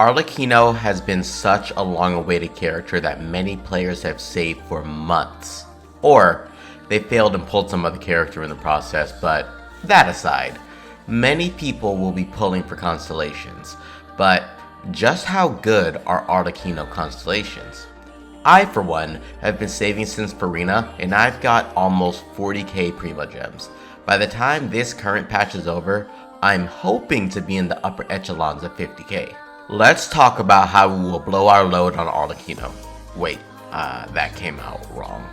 Arlecchino has been such a long-awaited character that many players have saved for months. Or, they failed and pulled some other character in the process, but that aside, many people will be pulling for Constellations. But just how good are Arlecchino Constellations? I, for one, have been saving since Farina, and I've got almost 40k Prima Gems. By the time this current patch is over, I'm hoping to be in the upper echelons of 50k. Let's talk about how we will blow our load on Arlecchino. Wait, that came out wrong.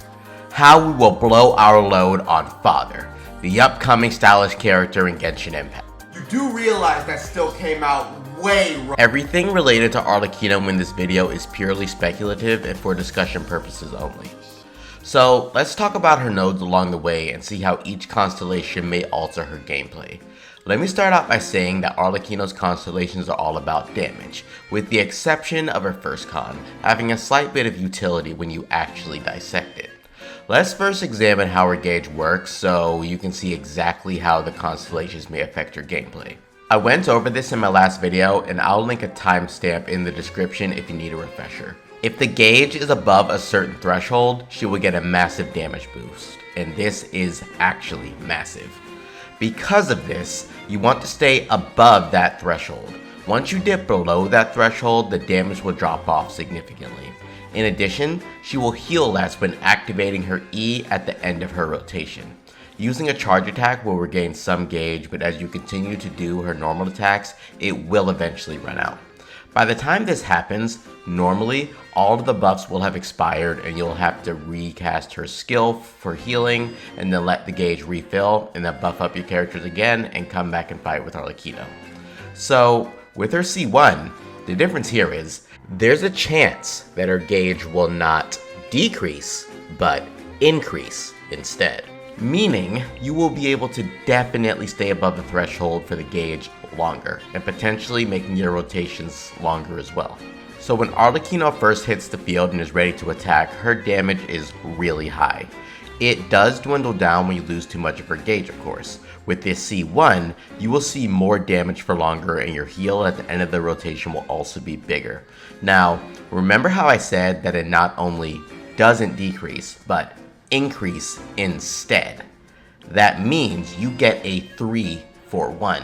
How we will blow our load on Father, the upcoming stylish character in Genshin Impact. You do realize that still came out way wrong. Everything related to Arlecchino in this video is purely speculative and for discussion purposes only. So let's talk about her nodes along the way and see how each constellation may alter her gameplay. Let me start out by saying that Arlecchino's constellations are all about damage, with the exception of her first con, having a slight bit of utility when you actually dissect it. Let's first examine how her gauge works so you can see exactly how the constellations may affect your gameplay. I went over this in my last video, and I'll link a timestamp in the description if you need a refresher. If the gauge is above a certain threshold, she will get a massive damage boost, and this is actually massive. Because of this, you want to stay above that threshold. Once you dip below that threshold, the damage will drop off significantly. In addition, she will heal less when activating her E at the end of her rotation. Using a charge attack will regain some gauge, but as you continue to do her normal attacks, it will eventually run out. By the time this happens, normally all of the buffs will have expired and you'll have to recast her skill for healing and then let the gauge refill and then buff up your characters again and come back and fight with Arlecchino. So with her C1, the difference here is there's a chance that her gauge will not decrease but increase instead. Meaning you will be able to definitely stay above the threshold for the gauge longer and potentially making your rotations longer as well. So when Arlecchino first hits the field and is ready to attack, her damage is really high. It does dwindle down when you lose too much of her gauge, of course. With this C1, you will see more damage for longer and your heal at the end of the rotation will also be bigger. Now, remember how I said that it not only doesn't decrease, but increase instead. That means you get a 3 for 1.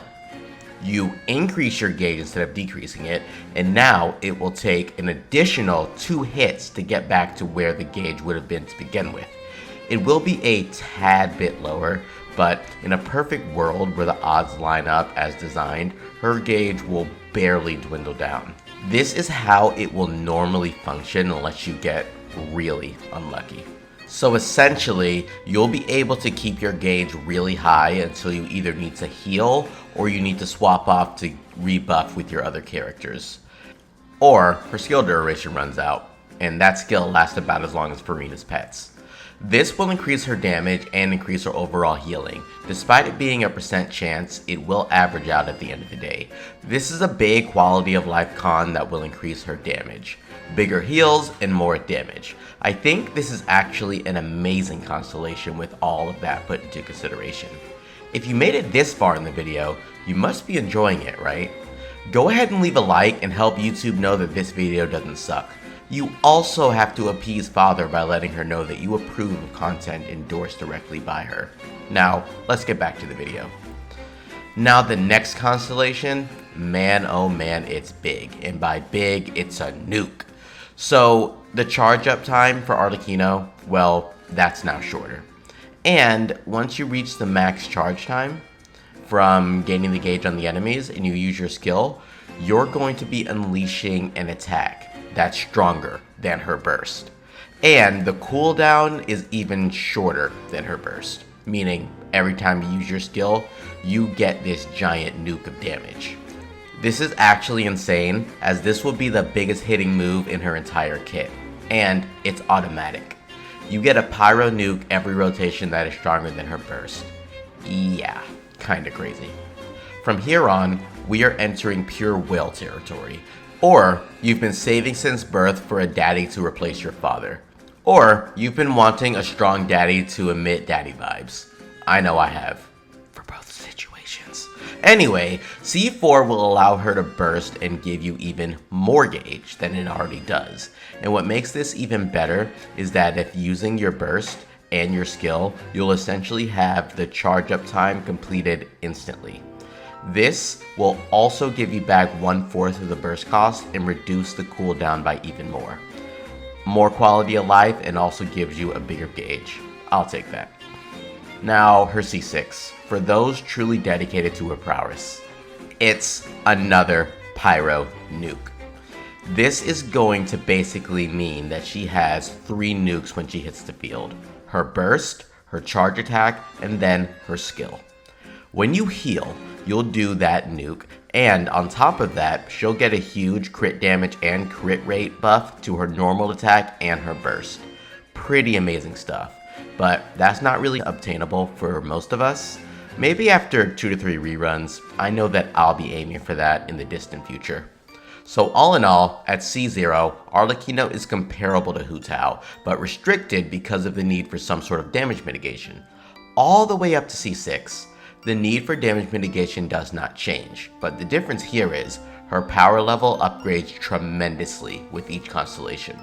You increase your gauge instead of decreasing it, and now it will take an additional 2 hits to get back to where the gauge would have been to begin with. It will be a tad bit lower, but in a perfect world where the odds line up as designed, her gauge will barely dwindle down. This is how it will normally function unless you get really unlucky. So essentially, you'll be able to keep your gauge really high until you either need to heal or you need to swap off to rebuff with your other characters. Or her skill duration runs out, and that skill lasts about as long as Farina's pets. This will increase her damage and increase her overall healing. Despite it being a % chance, it will average out at the end of the day. This is a big quality of life con that will increase her damage. Bigger heals and more damage. I think this is actually an amazing constellation with all of that put into consideration. If you made it this far in the video, you must be enjoying it, right? Go ahead and leave a like and help YouTube know that this video doesn't suck. You also have to appease Father by letting her know that you approve of content endorsed directly by her. Now, let's get back to the video. Now the next constellation, man oh man, it's big. And by big, it's a nuke. So the charge up time for Arlecchino, well, that's now shorter. And once you reach the max charge time from gaining the gauge on the enemies and you use your skill, you're going to be unleashing an attack that's stronger than her burst. And the cooldown is even shorter than her burst, meaning every time you use your skill, you get this giant nuke of damage. This is actually insane, as this will be the biggest hitting move in her entire kit, and it's automatic. You get a pyro nuke every rotation that is stronger than her burst. Yeah, kinda crazy. From here on, we are entering pure whale territory. Or you've been saving since birth for a daddy to replace your father. Or you've been wanting a strong daddy to emit daddy vibes. I know I have. For both situations. Anyway, C4 will allow her to burst and give you even more gauge than it already does. And what makes this even better is that if using your burst and your skill, you'll essentially have the charge up time completed instantly. This will also give you back 1/4 of the burst cost and reduce the cooldown by even more. More quality of life and also gives you a bigger gauge. I'll take that. Now, her C6, for those truly dedicated to her prowess. It's another pyro nuke. This is going to basically mean that she has 3 nukes when she hits the field. Her burst, her charge attack, and then her skill. When you heal, you'll do that nuke, and on top of that, she'll get a huge crit damage and crit rate buff to her normal attack and her burst. Pretty amazing stuff. But that's not really obtainable for most of us. Maybe after 2 to 3 reruns, I know that I'll be aiming for that in the distant future. So all in all, at C0, Arlecchino is comparable to Hu Tao, but restricted because of the need for some sort of damage mitigation. All the way up to C6, the need for damage mitigation does not change, but the difference here is her power level upgrades tremendously with each constellation.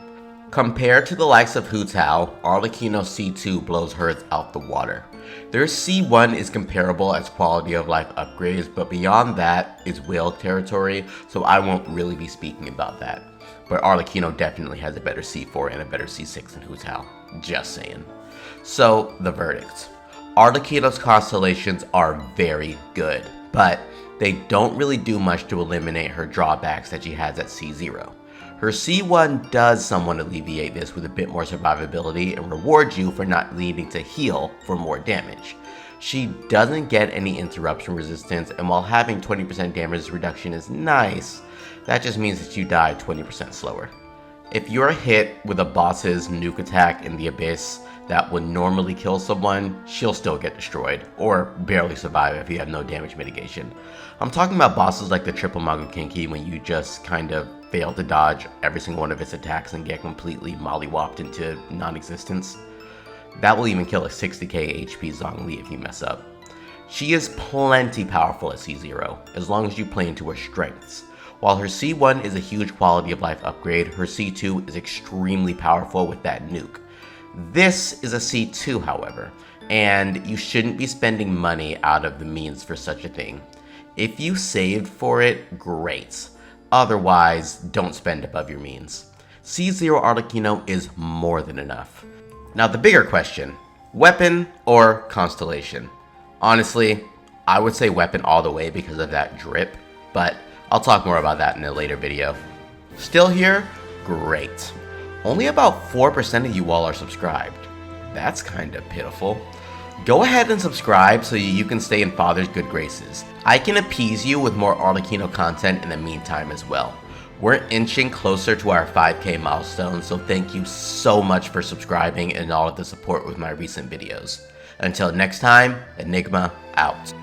Compared to the likes of Hu Tao, Arlecchino C2 blows hers out the water. Their C1 is comparable as quality of life upgrades, but beyond that is whale territory, so I won't really be speaking about that. But Arlecchino definitely has a better C4 and a better C6 than Hu Tao. Just saying. So, the verdict. Arlecchino's constellations are very good, but they don't really do much to eliminate her drawbacks that she has at C0. Her C1 does somewhat alleviate this with a bit more survivability and rewards you for not needing to heal for more damage. She doesn't get any interruption resistance, and while having 20% damage reduction is nice, that just means that you die 20% slower. If you're hit with a boss's nuke attack in the abyss that would normally kill someone, she'll still get destroyed, or barely survive if you have no damage mitigation. I'm talking about bosses like the triple Magokinki when you just kind of fail to dodge every single one of its attacks and get completely mollywopped into non-existence. That will even kill a 60k HP Zhongli if you mess up. She is plenty powerful at C0, as long as you play into her strengths. While her C1 is a huge quality of life upgrade, her C2 is extremely powerful with that nuke. This is a C2, however, and you shouldn't be spending money out of the means for such a thing. If you saved for it, great. Otherwise, don't spend above your means. C0 Arlecchino is more than enough. Now the bigger question, weapon or constellation? Honestly, I would say weapon all the way because of that drip, but I'll talk more about that in a later video. Still here? Great. Only about 4% of you all are subscribed. That's kind of pitiful. Go ahead and subscribe so you can stay in Father's good graces. I can appease you with more Arlecchino content in the meantime as well. We're inching closer to our 5K milestone, so thank you so much for subscribing and all of the support with my recent videos. Until next time, Enigma out.